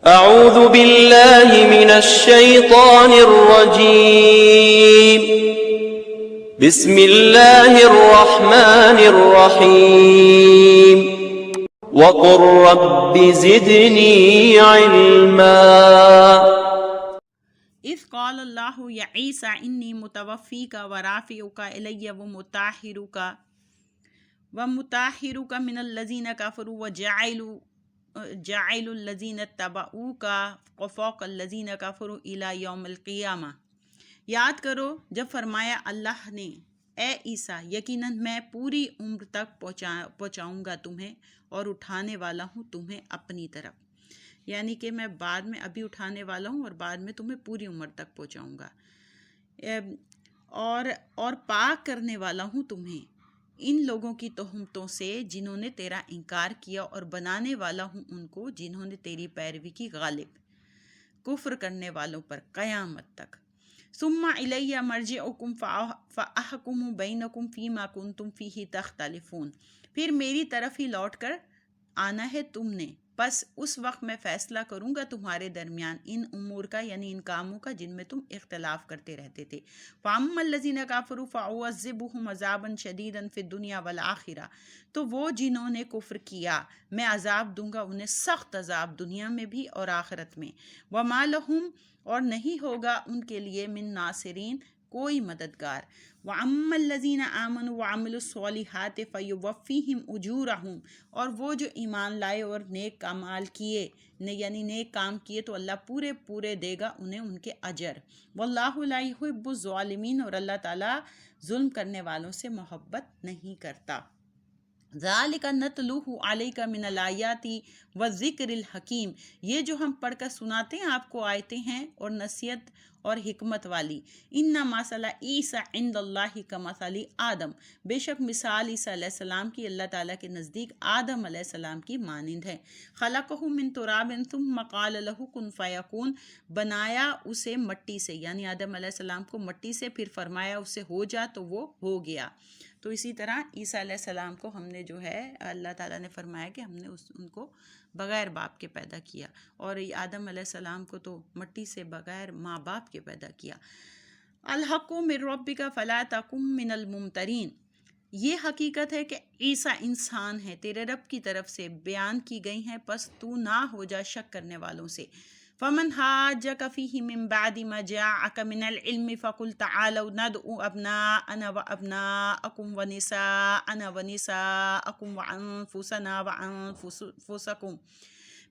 اعوذ باللہ من الشیطان الرجیم بسم اللہ الرحمن الرحیم وقل رب زدنی علما اذ قال اللہ یا عیسیٰ انی متوفیک ورافعک الی ومطہرک من الذین کفروا جعل الذین اتبعوک فوق الذین کفروا الی یوم القیامہ۔ یاد کرو جب فرمایا اللہ نے، اے عیسیٰ یقیناً میں پوری عمر تک پہنچاؤں گا تمہیں اور اٹھانے والا ہوں تمہیں اپنی طرف، یعنی کہ میں بعد میں ابھی اٹھانے والا ہوں اور بعد میں تمہیں پوری عمر تک پہنچاؤں گا، اور پاک کرنے والا ہوں تمہیں ان لوگوں کی تہمتوں سے جنہوں نے تیرا انکار کیا، اور بنانے والا ہوں ان کو جنہوں نے تیری پیروی کی غالب کفر کرنے والوں پر قیامت تک۔ ثم الی مرجعکم فاحکم بینکم فیما کنتم فیہ تختلفون، پھر میری طرف ہی لوٹ کر آنا ہے تم نے، بس اس وقت میں فیصلہ کروں گا تمہارے درمیان ان امور کا، یعنی ان کاموں کا جن میں تم اختلاف کرتے رہتے تھے۔ فَأَمَّا الَّذِينَ كَفَرُوا فَأُعَذِّبُهُمْ عَذَابًا شَدِيدًا فِي الدُّنْيَا وَالْآخِرَةِ، تو وہ جنہوں نے کفر کیا میں عذاب دوں گا انہیں، سخت عذاب دنیا میں بھی اور آخرت میں۔ وَمَا لَهُمْ، اور نہیں ہوگا ان کے لیے، من ناصرین، کوئی مددگار۔ وَأَمَّا الَّذِينَ آمَنُوا وَعَمِلُوا الصَّالِحَاتِ فَيُوَفِّيهِمْ أُجُورَهُمْ، اور وہ جو ایمان لائے اور نیک کامال کیے، یعنی نیک کام کیے تو اللہ پورے دے گا انہیں ان کے اجر۔ واللہ لا يحب الظالمین، اور اللہ تعالیٰ ظلم کرنے والوں سے محبت نہیں کرتا۔ ذَلِكَ نَتْلُوهُ عَلَيْكَ مِنَ الْآيَاتِ وَالذِّكْرِ الْحَكِيمِ، یہ جو ہم پڑھ کر سناتے ہیں آپ کو آیتیں ہیں اور نصیحت اور حکمت والی۔ اِنَّ مَثَلَ عِیسیٰ عِندَ اللہِ کَمَثَلِ آدم، بے شک مثال عیسیٰ علیہ السلام کی اللہ تعالیٰ کے نزدیک آدم علیہ السلام کی مانند ہے۔ خَلَقَهُ مِن تُرَابٍ ثُمَّ قَالَ لَهُ كُن فَيَكُونُ، بنایا اسے مٹی سے، یعنی آدم علیہ السلام کو مٹی سے، پھر فرمایا اسے ہو جا تو وہ ہو گیا۔ تو اسی طرح عیسیٰ علیہ السلام کو ہم نے جو ہے اللہ تعالیٰ نے فرمایا کہ ہم نے ان کو بغیر باپ کے پیدا کیا، اور آدم علیہ السلام کو تو مٹی سے بغیر ماں باپ کے پیدا کیا۔ الحق من ربک فلا تکن من الممترین، یہ حقیقت ہے کہ عیسیٰ انسان ہے، تیرے رب کی طرف سے بیان کی گئی ہیں، پس تو نہ ہو جا شک کرنے والوں سے۔ فمن حاجک فیہ من بعد ما جاءک من العلم فقل تعالوا ندعو ابناءنا وابناءکم ونساءنا ونساءکم وانفسنا وانفسکم،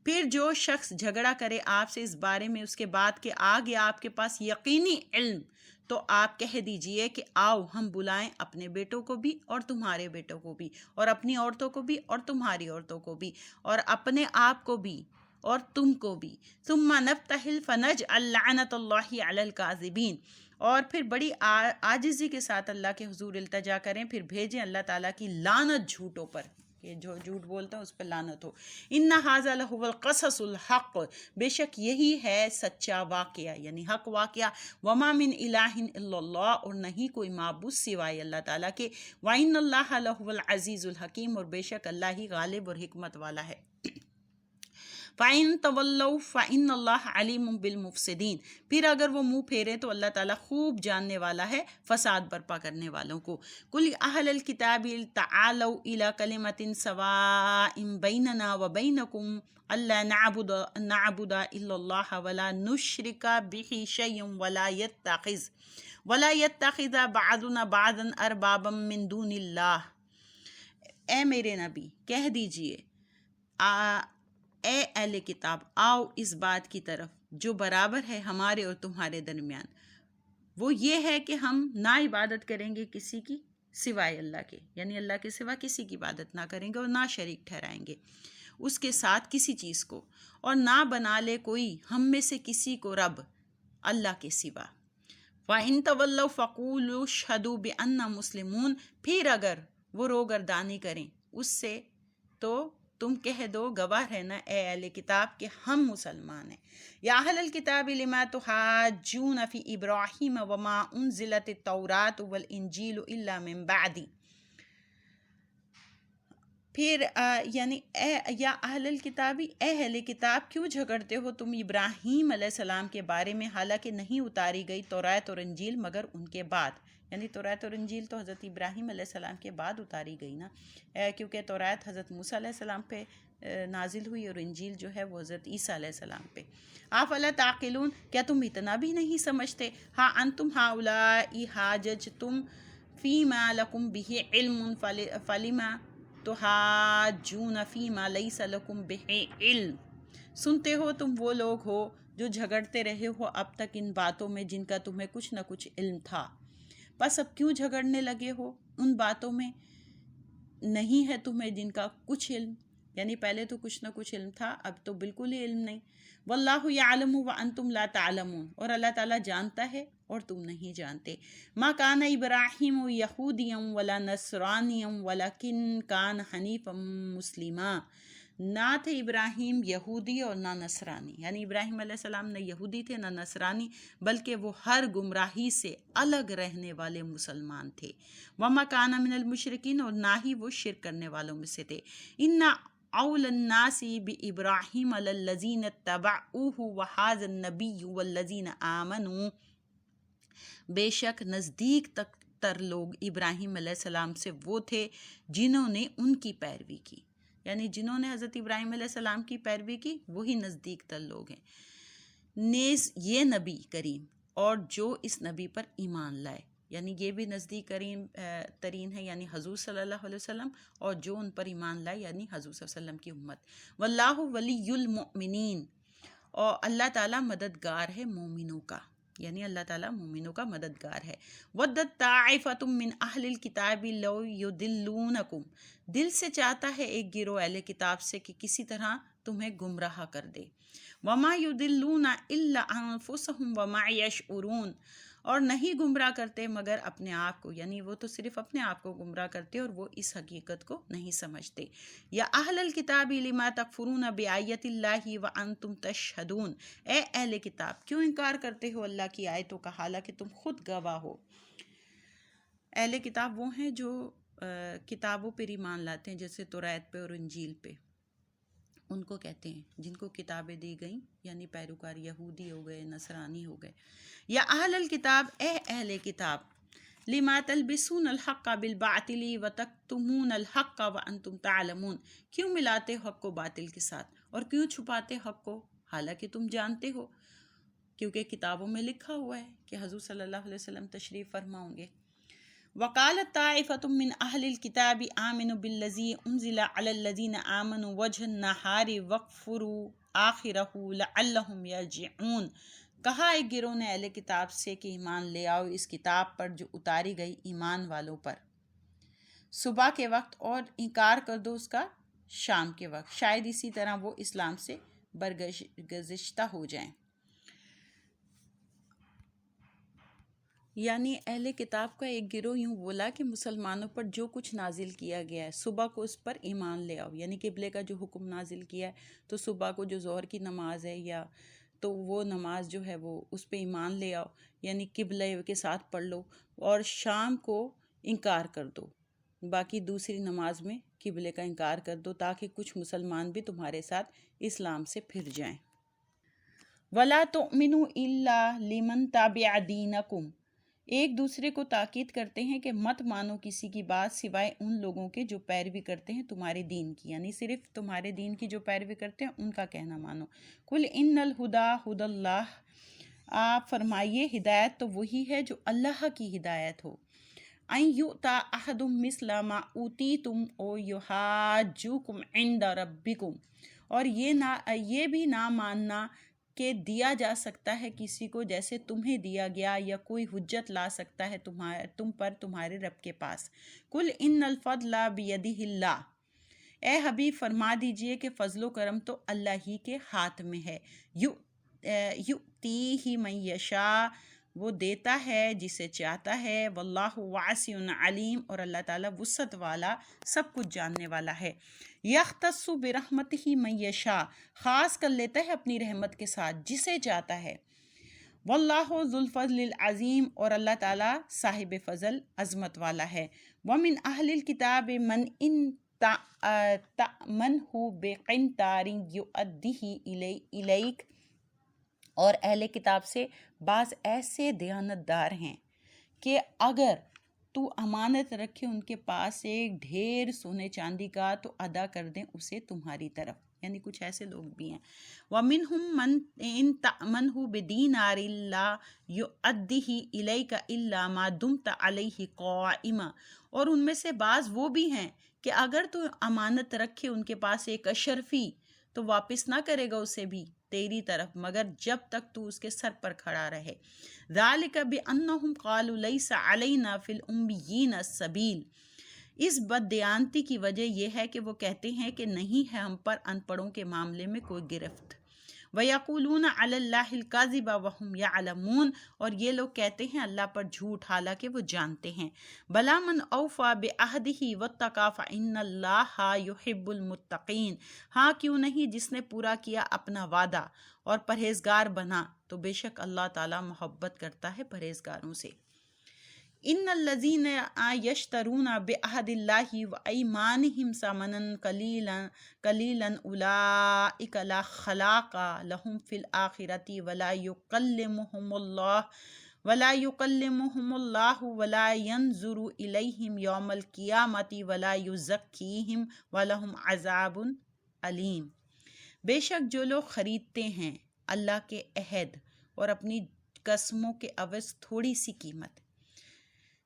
پھر جو شخص جھگڑا کرے آپ سے اس بارے میں اس کے بعد کہ آ گیا آپ کے پاس یقینی علم، تو آپ کہہ دیجئے کہ آؤ ہم بلائیں اپنے بیٹوں کو بھی اور تمہارے بیٹوں کو بھی، اور اپنی عورتوں کو بھی اور تمہاری عورتوں کو بھی، اور اپنے آپ کو بھی اور تم کو بھی۔ ثم نبتہل فنجعل لعنت اللہ علی الکاذبین، اور پھر بڑی عاجزی کے ساتھ اللہ کے حضور التجا کریں، پھر بھیجیں اللہ تعالیٰ کی لعنت جھوٹوں پر، کہ جو جھوٹ بولتا ہے اس پہ لعنت ہو۔ ان ھذا لہو القصص الحق، بے شک یہی ہے سچا واقعہ، یعنی حق واقعہ۔ وما من الہ الا اللہ، اور نہیں کوئی معبود سوائے اللہ تعالیٰ کے۔ وان اللہ لہو العزیز الحکیم، اور بے شک اللہ ہی غالب اور حکمت والا ہے۔ فَإِن تَوَلَّوْا فَإِنَّ اللَّهَ عَلِيمٌ بِالْمُفْسِدِينَ، پھر اگر وہ منہ پھیرے تو اللہ تعالیٰ خوب جاننے والا ہے فساد برپا کرنے والوں کو۔ قُلْ يَا أَهْلَ الْكِتَابِ تَعَالَوْا إِلَىٰ كَلِمَةٍ سَوَاءٍ بَيْنَنَا وَبَيْنَكُمْ أَلَّا نَعْبُدَ إِلَّا اللَّهَ وَلَا نُشْرِكَ بِهِ شَيْئًا وَلَا يَتَّخِذَ بَعْضُنَا بَعْضًا أَرْبَابًا مِّن دُونِ اللَّهِ، اے میرے نبی کہہ دیجئے، اے اہل کتاب آؤ اس بات کی طرف جو برابر ہے ہمارے اور تمہارے درمیان، وہ یہ ہے کہ ہم نہ عبادت کریں گے کسی کی سوائے اللہ کے، یعنی اللہ کے سوا کسی کی عبادت نہ کریں گے، اور نہ شریک ٹھہرائیں گے اس کے ساتھ کسی چیز کو، اور نہ بنا لے کوئی ہم میں سے کسی کو رب اللہ کے سوا۔ وَإِن تَوَلَّوْا فَقُولُوا اشْهَدُوا بِأَنَّا مُسْلِمُونَ، پھر اگر وہ روگردانی کریں اس سے تو تم کہہ دو، گواہ رہنا اے اہل کتاب کہ ہم مسلمان ہیں۔ یا اہل الکتاب لما تحاجون فی ابراہیم وما انزلت التوراۃ والانجیل الا من بعدی، پھر یعنی یا اہل الکتابی، اے اہل کتاب کیوں جھگڑتے ہو تم ابراہیم علیہ السلام کے بارے میں، حالانکہ نہیں اتاری گئی تورات اور انجیل مگر ان کے بعد. یعنی تورات اور انجیل تو حضرت ابراہیم علیہ السلام کے بعد اتاری گئی نا، کیونکہ تورات حضرت موسیٰ علیہ السلام پہ نازل ہوئی اور انجیل جو ہے وہ حضرت عیسیٰ علیہ السلام پہ. افلا تعقلون، کیا تم اتنا بھی نہیں سمجھتے؟ ہاں انتم ہؤلاء حاججتم فیما لکم بہ علم فلما تحاجون فیما لیس لکم بہ علم. سنتے ہو تم وہ لوگ ہو جو جھگڑتے رہے ہو اب تک ان باتوں میں جن کا تمہیں کچھ نہ کچھ علم تھا، بس اب کیوں جھگڑنے لگے ہو ان باتوں میں نہیں ہے تمہیں جن کا کچھ علم. یعنی پہلے تو کچھ نہ کچھ علم تھا، اب تو بالکل ہی علم نہیں. واللہ یعلم وانتم لا تعلمون، اور اللہ تعالیٰ جانتا ہے اور تم نہیں جانتے. ما کان ابراہیم یہودیا ولا نصرانیا ولکن کان حنیفا مسلما. نہ تھے ابراہیم یہودی اور نہ نصرانی، یعنی ابراہیم علیہ السلام نہ یہودی تھے نہ نصرانی، بلکہ وہ ہر گمراہی سے الگ رہنے والے مسلمان تھے. وما کان من المشرکین، اور نہ ہی وہ شرک کرنے والوں میں سے تھے. ان اول الناس بابراہیم الذین اتبعوہ وہذا النبی والذین آمنوا، بے شک نزدیک تر لوگ ابراہیم علیہ السلام سے وہ تھے جنہوں نے ان کی پیروی کی. یعنی جنہوں نے حضرت ابراہیم علیہ السلام کی پیروی کی وہی نزدیک تر لوگ ہیں. نیز یہ نبی کریم اور جو اس نبی پر ایمان لائے، یعنی یہ بھی نزدیک ترین ہے، یعنی حضور صلی اللہ علیہ وسلم، اور جو ان پر ایمان لائے یعنی حضور صلی اللہ علیہ وسلم کی امت. واللہ ولی المؤمنین، اور اللہ تعالیٰ مددگار ہے مومنوں کا، یعنی اللہ تعالیٰ مومنوں کا مددگار ہے. ودت طائفۃ من اہل الکتاب لو یضلونکم، دل سے چاہتا ہے ایک گروہ اہل کتاب سے کہ کسی طرح تمہیں گمراہ کر دے. وما یضلون الا انفسهم وما یشعرون، اور نہیں گمراہ کرتے مگر اپنے آپ کو، یعنی وہ تو صرف اپنے آپ کو گمراہ کرتے اور وہ اس حقیقت کو نہیں سمجھتے. یا اہل الکتاب لما تکفرون بآیت اللہ وانتم تشہدون، اے اہل کتاب کیوں انکار کرتے ہو اللہ کی آیتوں کا حالانکہ تم خود گواہ ہو. اہل کتاب وہ ہیں جو کتابوں پر ایمان لاتے ہیں، جیسے تورات پہ اور انجیل پہ، ان کو کہتے ہیں جن کو کتابیں دی گئیں، یعنی پیروکار یہودی ہو گئے، نصرانی ہو گئے. یا اہل الکتاب، اے اہل کتاب، لما تلبسون الحق بالباطل وتکتمون الحق وانتم تعلمون، کیوں ملاتے حق کو باطل کے ساتھ اور کیوں چھپاتے حق کو حالانکہ تم جانتے ہو. کیونکہ کتابوں میں لکھا ہوا ہے کہ حضور صلی اللہ علیہ وسلم تشریف فرما ہوں گے. وقالت طائفة من اہل الکتاب آمنوا بالذی انزل علی الذین آمنوا وجہ النہار واکفروا آخرہ لعلہم یرجعون، کہا ایک گروہ نے اہل کتاب سے کہ ایمان لے آؤ اس کتاب پر جو اتاری گئی ایمان والوں پر صبح کے وقت، اور انکار کر دو اس کا شام کے وقت، شاید اسی طرح وہ اسلام سے برگزشتہ ہو جائیں. یعنی اہل کتاب کا ایک گروہ یوں بولا کہ مسلمانوں پر جو کچھ نازل کیا گیا ہے صبح کو اس پر ایمان لے آؤ، یعنی قبلے کا جو حکم نازل کیا ہے تو صبح کو جو ظہر کی نماز ہے یا تو وہ نماز جو ہے وہ اس پہ ایمان لے آؤ، یعنی قبلے کے ساتھ پڑھ لو، اور شام کو انکار کر دو، باقی دوسری نماز میں قبلے کا انکار کر دو تاکہ کچھ مسلمان بھی تمہارے ساتھ اسلام سے پھر جائیں. وَلَا تُؤْمِنُوا إِلَّا لِمَنْ تَبِعَ دِينَكُمْ، ایک دوسرے کو تاکید کرتے ہیں کہ مت مانو کسی کی بات سوائے ان لوگوں کے جو پیروی کرتے ہیں تمہارے دین کی، یعنی صرف تمہارے دین کی جو پیروی کرتے ہیں ان کا کہنا مانو. قُلْ إِنَّ الْهُدَى هُدَى اللَّهِ، آپ فرمائیے ہدایت تو وہی ہے جو اللہ کی ہدایت ہو. أَن يُؤْتَى أَحَدٌ مِثْلَ مَا أُوتِيتُمْ أَوْ يُحَاجُّوكُمْ عِندَ رَبِّكُمْ، اور یہ بھی نہ ماننا کہ دیا جا سکتا ہے کسی کو جیسے تمہیں دیا گیا، یا کوئی حجت لا سکتا ہے تم پر تمہارے رب کے پاس. قُلْ إِنَّ الْفَضْلَ بِيَدِهِ اللَّهِ، اے حبیب فرما دیجئے کہ فضل و کرم تو اللہ ہی کے ہاتھ میں ہے. یُؤْتِیہِ مَن یشاء، وہ دیتا ہے جسے چاہتا ہے. واللہ واسع علیم، اور اللہ تعالیٰ وسعت والا سب کچھ جاننے والا ہے. یختص برحمتہ من یشاء، خاص کر لیتا ہے اپنی رحمت کے ساتھ جسے چاہتا ہے. واللہ ذو الفضل العظیم، اور اللہ تعالیٰ صاحب فضل عظمت والا ہے. ومن اہل الکتاب من ان تأمنہ بقنطار یؤدیہ الیک، اور اہل کتاب سے بعض ایسے دیانتدار ہیں کہ اگر تو امانت رکھے ان کے پاس ایک ڈھیر سونے چاندی کا تو ادا کر دیں اسے تمہاری طرف، یعنی کچھ ایسے لوگ بھی ہیں۔ وَمِنْهُمْ مَنْ إِنْ تَأْمَنْهُ بِدِینَارٍ لَا يُؤَدِّهِ إِلَيْكَ إِلَّا مَا دُمْتَ عَلَيْهِ قَائِمًا، اور ان میں سے بعض وہ بھی ہیں کہ اگر تو امانت رکھے ان کے پاس ایک اشرفی تو واپس نہ کرے گا اسے بھی تیری طرف مگر جب تک تو اس کے سر پر کھڑا رہے۔ ذَلِكَ بِأَنَّهُمْ قَالُوا لَيْسَ عَلَيْنَا فِي الْأُمِّيِّينَ السَّبِيلُ، اس بددیانتی کی وجہ یہ ہے کہ وہ کہتے ہیں کہ نہیں ہے ہم پر ان پڑھوں کے معاملے میں کوئی گرفت۔ وَيَقُولُونَ عَلَى اللَّهِ الْكَذِبَ وَهُمْ يَعْلَمُونَ، اور یہ لوگ کہتے ہیں اللہ پر جھوٹ حالانکہ وہ جانتے ہیں۔ بَلَا مَنْ أَوْفَى بِعَهْدِهِ وَاتَّقَىٰ فَإِنَّ اللَّهَ يُحِبُّ الْمُتَّقِينَ، ہاں کیوں نہیں جس نے پورا کیا اپنا وعدہ اور پرہیزگار بنا تو بے شک اللہ تعالیٰ محبت کرتا ہے پرہیزگاروں سے۔ ان الذین یشترون بعہد اللہ وایمانہم ثمنا قلیلا اولئک لا خلاق لہم فی الآخرۃ ولا یکلمہم اللہ ولا ینظر الیہم یوم القیامۃ ولا یزکیہم ولہم عذاب علیم۔ بے شک جو لوگ خریدتے ہیں اللہ کے عہد اور اپنی قسموں کے عوض تھوڑی سی قیمت،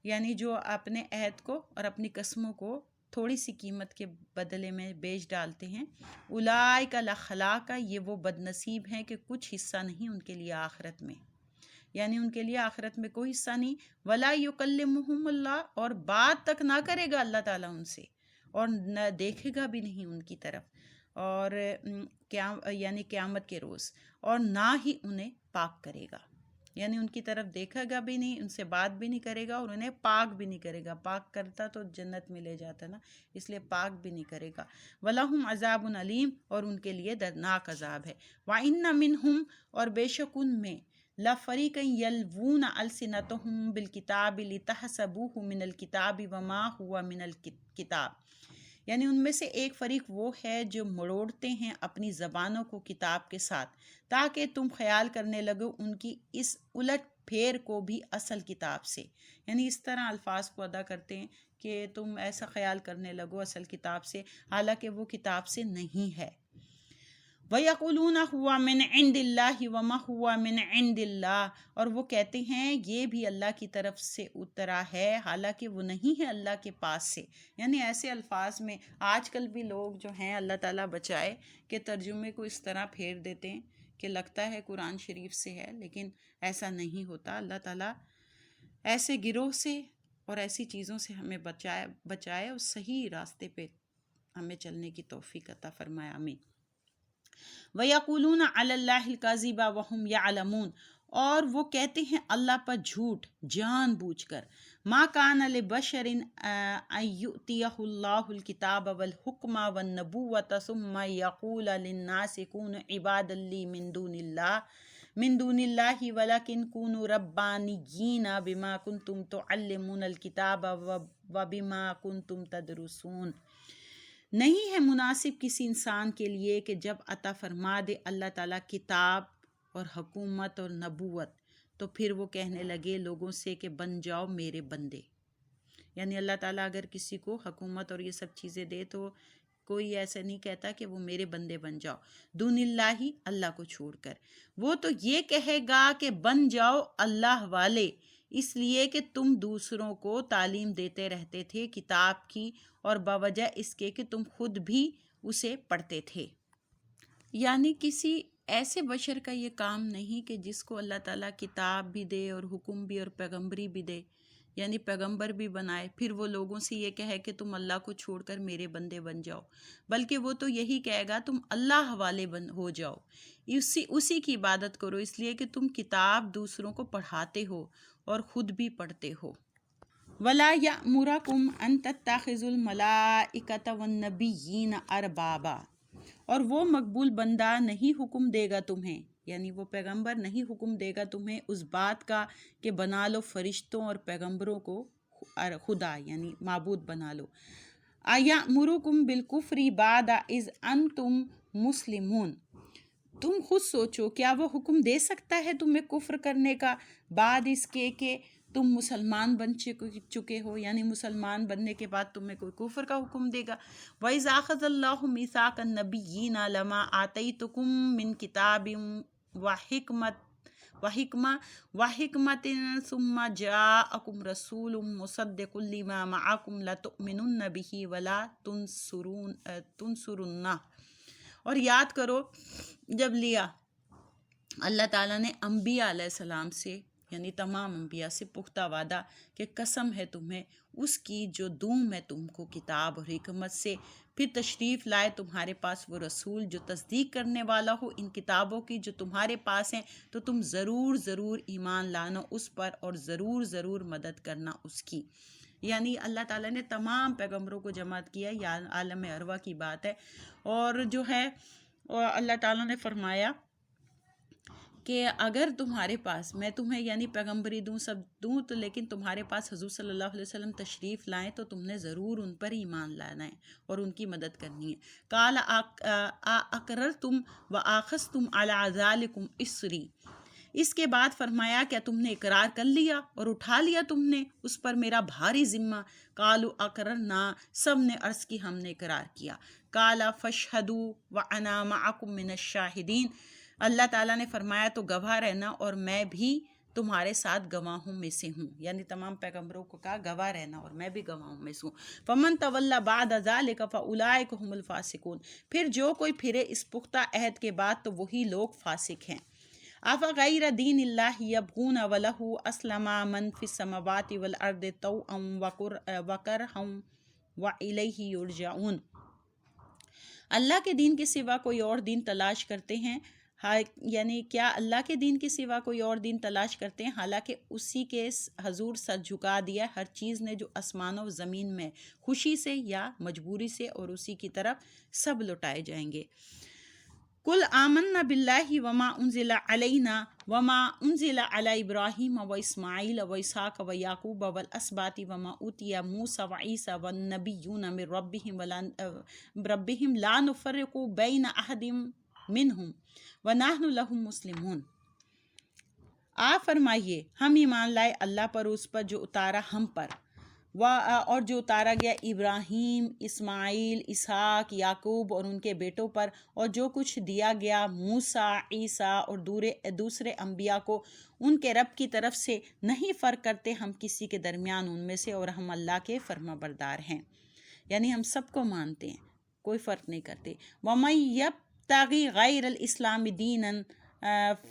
یعنی جو اپنے عہد کو اور اپنی قسموں کو تھوڑی سی قیمت کے بدلے میں بیچ ڈالتے ہیں، اولئک لا خلاق، یہ وہ بد نصیب ہیں کہ کچھ حصہ نہیں ان کے لیے آخرت میں، یعنی ان کے لیے آخرت میں کوئی حصہ نہیں۔ ولا یکلمہم اللہ، اور بات تک نہ کرے گا اللہ تعالیٰ ان سے اور نہ دیکھے گا بھی نہیں ان کی طرف، اور یعنی قیامت کے روز، اور نہ ہی انہیں پاک کرے گا، یعنی ان کی طرف دیکھے گا بھی نہیں، ان سے بات بھی نہیں کرے گا اور انہیں پاک بھی نہیں کرے گا۔ پاک کرتا تو جنت میں لے جاتا نا، اس لیے پاک بھی نہیں کرے گا۔ وَلَهُمْ عَذَابٌ عَلِيمٌ، اور ان کے لیے دردناک عذاب ہے۔ وَإِنَّ مِنْهُمْ، اور بے شک ان میں، لَفَرِيقًا يَلْوُونَ أَلْسِنَتَهُمْ بِالْكِتَابِ لِتَحْسَبُوهُ مِنَ الْكِتَابِ وَمَا هُوَ مِنَ الْكِتَابِ، یعنی ان میں سے ایک فریق وہ ہے جو مڑوڑتے ہیں اپنی زبانوں کو کتاب کے ساتھ تاکہ تم خیال کرنے لگو ان کی اس الٹ پھیر کو بھی اصل کتاب سے، یعنی اس طرح الفاظ کو ادا کرتے ہیں کہ تم ایسا خیال کرنے لگو اصل کتاب سے حالانکہ وہ کتاب سے نہیں ہے۔ وَيَقُولُونَ هُوَ مِنْ عِنْدِ اللَّهِ وَمَا هُوَ مِنْ عِنْدِ اللَّهِ، اور وہ کہتے ہیں یہ بھی اللہ کی طرف سے اترا ہے حالانکہ وہ نہیں ہے اللہ کے پاس سے، یعنی ایسے الفاظ میں آج کل بھی لوگ جو ہیں اللہ تعالیٰ بچائے کہ ترجمے کو اس طرح پھیر دیتے ہیں کہ لگتا ہے قرآن شریف سے ہے، لیکن ایسا نہیں ہوتا۔ اللہ تعالیٰ ایسے گروہ سے اور ایسی چیزوں سے ہمیں بچائے اور صحیح راستے پہ ہمیں چلنے کی توفیق عطا فرمائے، آمین۔ وَيَقُولُونَ عَلَى اللَّهِ الْكَذِبَ وَهُمْ يَعْلَمُونَ، اور وہ کہتے ہیں اللہ پر جھوٹ جان بوجھ کر۔ مَا كَانَ لِبَشَرٍ أَن يُؤْتِيَهُ اللَّهُ الْكِتَابَ وَالْحُكْمَ وَالنُّبُوَّةَ ثُمَّ يَقُولَ لِلنَّاسِ كُونُوا عِبَادًا لِّي مِن دُونِ اللَّهِ وَلَكِن كُونُوا رَبَّانِيِّينَ بِمَا كُنتُمْ تُعَلِّمُونَ الْكِتَابَ وَبِمَا كُنتُمْ تَدْرُسُونَ، نہیں ہے مناسب کسی انسان کے لیے کہ جب عطا فرما دے اللہ تعالیٰ کتاب اور حکومت اور نبوت تو پھر وہ کہنے لگے لوگوں سے کہ بن جاؤ میرے بندے، یعنی اللہ تعالیٰ اگر کسی کو حکومت اور یہ سب چیزیں دے تو کوئی ایسا نہیں کہتا کہ وہ میرے بندے بن جاؤ، دون اللہ، اللہ کو چھوڑ کر۔ وہ تو یہ کہے گا کہ بن جاؤ اللہ والے، اس لیے کہ تم دوسروں کو تعلیم دیتے رہتے تھے کتاب کی اور بوجہ اس کے کہ تم خود بھی اسے پڑھتے تھے۔ یعنی کسی ایسے بشر کا یہ کام نہیں کہ جس کو اللہ تعالیٰ کتاب بھی دے اور حکم بھی اور پیغمبری بھی دے، یعنی پیغمبر بھی بنائے، پھر وہ لوگوں سے یہ کہے کہ تم اللہ کو چھوڑ کر میرے بندے بن جاؤ، بلکہ وہ تو یہی کہے گا تم اللہ والے ہو جاؤ، اسی کی عبادت کرو، اس لیے کہ تم کتاب دوسروں کو پڑھاتے ہو اور خود بھی پڑھتے ہو۔ وَلَا يَأْمُرَكُمْ أَن تَتَّخِذُوا الْمَلَائِكَةَ وَالنَّبِيِّينَ أَرْبَابًا، اور وہ مقبول بندہ نہیں حکم دے گا تمہیں، یعنی وہ پیغمبر نہیں حکم دے گا تمہیں اس بات کا کہ بنا لو فرشتوں اور پیغمبروں کو خدا یعنی معبود بنا لو، أَيَأْمُرُكُمْ بِالْكُفْرِ بَعْدَ إِذْ أَنْتُمْ مُسْلِمُونَ، تم خود سوچو کیا وہ حکم دے سکتا ہے تمہیں کفر کرنے کا بعد اس کے کہ تم مسلمان بن چکے ہو، یعنی مسلمان بننے کے بعد تمہیں کوئی کفر کا حکم دے گا۔ وَإِذْ أَخَذَ اللَّهُ مِيثَاقَ النَّبِيِّينَ لَمَا آتَيْتُكُم مِّن كِتَابٍ وَحِكْمَةٍ ثُمَّ جَاءَكُمْ رَسُولٌ مُصَدِّقٌ لِّمَا مَعَكُمْ لَتُؤْمِنُنَّ بِهِ وَلَا تُنصُرُنَّهُ۔ اور یاد کرو جب لیا اللہ تعالیٰ نے انبیاء علیہ السلام سے، یعنی تمام انبیاء سے پختہ وعدہ کہ قسم ہے تمہیں اس کی جو دوں میں تم کو کتاب اور حکمت سے، پھر تشریف لائے تمہارے پاس وہ رسول جو تصدیق کرنے والا ہو ان کتابوں کی جو تمہارے پاس ہیں، تو تم ضرور ضرور ایمان لانا اس پر اور ضرور ضرور مدد کرنا اس کی۔ یعنی اللہ تعالیٰ نے تمام پیغمبروں کو جمع کیا، یا عالم ارواح کی بات ہے، اور جو ہے اللہ تعالیٰ نے فرمایا کہ اگر تمہارے پاس میں تمہیں یعنی پیغمبری دوں سب دوں تو لیکن تمہارے پاس حضور صلی اللہ علیہ وسلم تشریف لائیں تو تم نے ضرور ان پر ایمان لانا ہے اور ان کی مدد کرنی ہے۔ قال اقررتم واخذتم علی ذلکم اصری، اس کے بعد فرمایا کیا تم نے اقرار کر لیا اور اٹھا لیا تم نے اس پر میرا بھاری ذمہ؟ قالوا اقررنا، سب نے عرض کی ہم نے اقرار کیا۔ قال فاشهدوا وانا معکم من الشاہدین، اللہ تعالیٰ نے فرمایا تو گواہ رہنا اور میں بھی تمہارے ساتھ گواہوں میں سے ہوں، یعنی تمام پیغمبروں کو کہا گواہ رہنا اور میں بھی گواہوں میں سے ہوں۔ فمن تولی بعد ذلک فاولئک هم الفاسقون، پھر جو کوئی پھرے اس پختہ عہد کے بعد تو وہی لوگ فاسق ہیں۔ افغیر دین اللہ یبغون ولہ اسلم من فی السماوات والارض طوعا وکرہا والیہ یرجعون، اللہ کے دین کے سوا کوئی اور دین تلاش کرتے ہیں، یعنی کیا اللہ کے دین کے سوا کوئی اور دین تلاش کرتے ہیں، حالانکہ اسی کے حضور سر جھکا دیا ہر چیز نے جو آسمان و زمین میں، خوشی سے یا مجبوری سے، اور اسی کی طرف سب لوٹائے جائیں گے۔ قل آمنا باللہ وما انزل علینا وما انزل علی ابراہیم و اسماعیل و اسحاق و یعقوب والاسباط وما اوتی موسیٰ و عیسیٰ والنبیون من ربہم لا نفرق بین احد منہم ونحن لہ مسلمون۔ آپ فرمائیے ہم ایمان لائے اللہ پر، اس پر جو اتارا ہم پر اور جو اتارا گیا ابراہیم، اسماعیل، اسحاق، یعقوب اور ان کے بیٹوں پر، اور جو کچھ دیا گیا موسیٰ، عیسیٰ اور دوسرے انبیاء کو ان کے رب کی طرف سے، نہیں فرق کرتے ہم کسی کے درمیان ان میں سے، اور ہم اللہ کے فرما بردار ہیں، یعنی ہم سب کو مانتے ہیں، کوئی فرق نہیں کرتے۔ وَمَن يَبْتَغِ غَيْرَ الْإِسْلَامِ دِينًا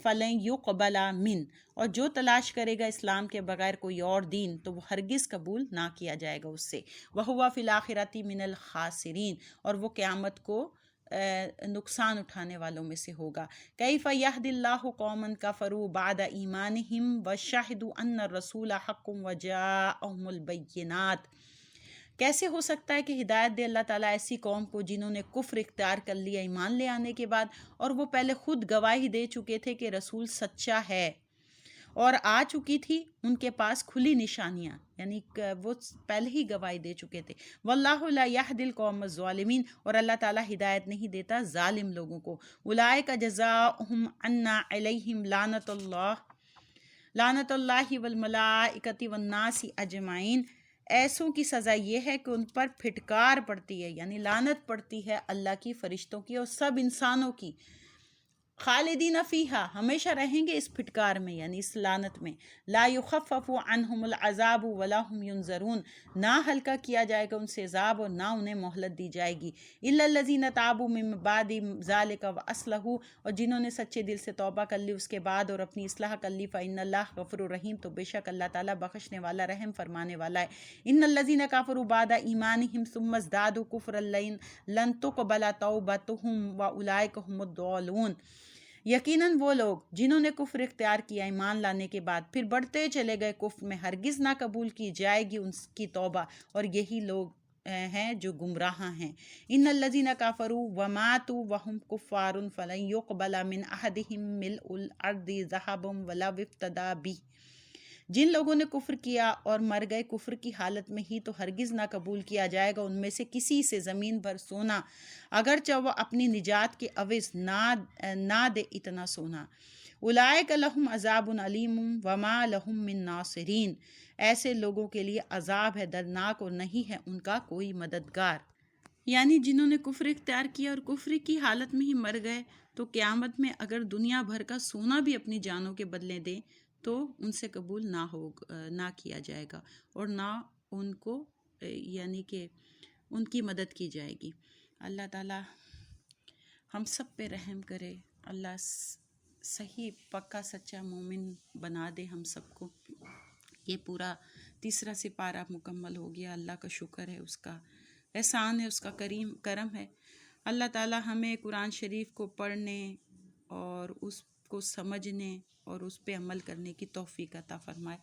فَلَن يُقْبَلَ مِنْهُ، اور جو تلاش کرے گا اسلام کے بغیر کوئی اور دین تو وہ ہرگز قبول نہ کیا جائے گا اس سے۔ وَهُوَ فِي الْآخِرَةِ مِنَ الْخَاسِرِينَ، اور وہ قیامت کو نقصان اٹھانے والوں میں سے ہوگا۔ كَيْفَ يَهْدِي اللَّهُ قَوْمًا كَفَرُوا بَعْدَ إِيمَانِهِمْ وَشَهِدُوا أَنَّ الرَّسُولَ حَقٌّ وَجَاءَهُمُ الْبَيِّنَاتُ، کیسے ہو سکتا ہے کہ ہدایت دے اللہ تعالیٰ ایسی قوم کو جنہوں نے کفر اختیار کر لیا ایمان لے آنے کے بعد، اور وہ پہلے خود گواہی دے چکے تھے کہ رسول سچا ہے، اور آ چکی تھی ان کے پاس کھلی نشانیاں، یعنی وہ پہلے ہی گواہی دے چکے تھے۔ واللہ لا یہدی القوم الظالمین، اور اللہ تعالیٰ ہدایت نہیں دیتا ظالم لوگوں کو۔ اولئک جزاؤہم ان علیہم لعنت اللہ والملائکۃ والناس اجمعین، ایسوں کی سزا یہ ہے کہ ان پر پھٹکار پڑتی ہے، یعنی لعنت پڑتی ہے اللہ کی، فرشتوں کی اور سب انسانوں کی۔ خالدین فیہا، ہمیشہ رہیں گے اس پھٹکار میں، یعنی اس لعنت میں۔ لا یخفف عنہم العذاب ولا هم ینظرون، نہ ہلکا کیا جائے گا ان سے عذاب اور نہ انہیں مہلت دی جائے گی۔ الا الذین تابوا من بعد ذلک واصلحوا، اور جنہوں نے سچے دل سے توبہ کر لی اس کے بعد اور اپنی اصلاح کر لی، فإن اللہ غفور رحیم، تو بے شک اللہ تعالیٰ بخشنے والا رحم فرمانے والا ہے۔ ان الذین کفروا بعد ایمانہم ثم ازدادوا کفرا لن تقبل توبتہم واولئک هم الضالون، یقیناً وہ لوگ جنہوں نے کفر اختیار کیا ایمان لانے کے بعد پھر بڑھتے چلے گئے کفر میں، ہرگز نہ قبول کی جائے گی ان کی توبہ، اور یہی لوگ ہیں جو گمراہ ہیں۔ ان الذین کفروا وماتوا وهم کفار فلن يقبل من احدهم ملء الارض ذهبا ولو افتدى به، جن لوگوں نے کفر کیا اور مر گئے کفر کی حالت میں ہی تو ہرگز نہ قبول کیا جائے گا ان میں سے کسی سے زمین پر سونا، اگرچہ وہ اپنی نجات کے عوض نہ دے اتنا سونا۔ اولئک لہم عذاب علیم وما لہم من ناصرین، ایسے لوگوں کے لیے عذاب ہے دردناک اور نہیں ہے ان کا کوئی مددگار۔ یعنی جنہوں نے کفر اختیار کیا اور کفر کی حالت میں ہی مر گئے تو قیامت میں اگر دنیا بھر کا سونا بھی اپنی جانوں کے بدلے دیں تو ان سے قبول نہ کیا جائے گا اور نہ ان کو یعنی کہ ان کی مدد کی جائے گی۔ اللہ تعالیٰ ہم سب پہ رحم کرے، اللہ صحیح پکا سچا مومن بنا دے ہم سب کو۔ یہ پورا تیسرا سپارہ مکمل ہو گیا، اللہ کا شکر ہے، اس کا احسان ہے، اس کا کرم ہے۔ اللہ تعالیٰ ہمیں قرآن شریف کو پڑھنے اور اس کو سمجھنے اور اس پہ عمل کرنے کی توفیق عطا فرمائے۔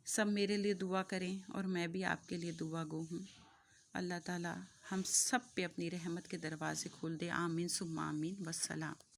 سب میرے لیے دعا کریں اور میں بھی آپ کے لیے دعا گو ہوں۔ اللہ تعالیٰ ہم سب پہ اپنی رحمت کے دروازے کھول دے، آمین ثم آمین، والسلام۔